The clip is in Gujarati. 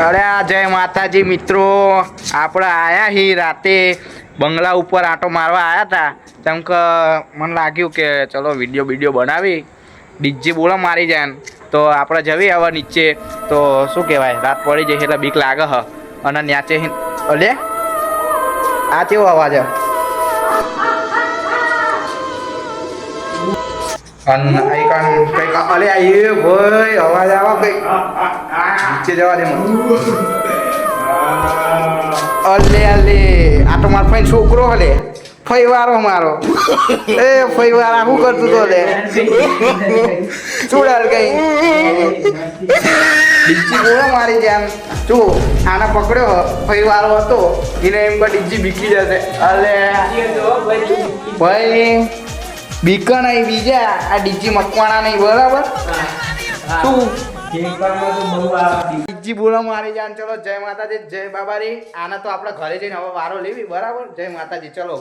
અરે આ જય માતાજી મિત્રો, આપણે આયા હી રાતે બંગલા ઉપર આટો મારવા આયા હતા. કેમ કે મને લાગ્યું કે ચલો વિડીયો બનાવી, ડીજે બોલા મારી જાય ને તો આપણે જવી હવે નીચે. તો શું કહેવાય, રાત પડી જાય એટલે બીક લાગે હ. અને ન્યાચે અલે આ કેવો અવાજ હ? અલે એ ભાઈ અવાજ આવે કઈ નીચે જવા દે મને. અલે અલે આ તો મારો ફઈ છોકરો હલે, ફઈવારો મારો. એ ફઈવારા શું કરતું તો લે ચૂડાલ કઈ ડીજી બોલો મારી જાન. તું આને પકડ્યો ફઈવારો હતો એને એમ કે ડીજી બીકી જશે. અલે ભાઈ બીકા નહીં, બીજા આ ડીજી મકવાણા નહીં, બરાબર? શું ડીજી બોલા મારી જાન. ચલો જય માતાજી, જય બાબારી. આને તો આપણે ઘરે જઈને હવે વારો લેવી, બરાબર? જય માતાજી, ચલો.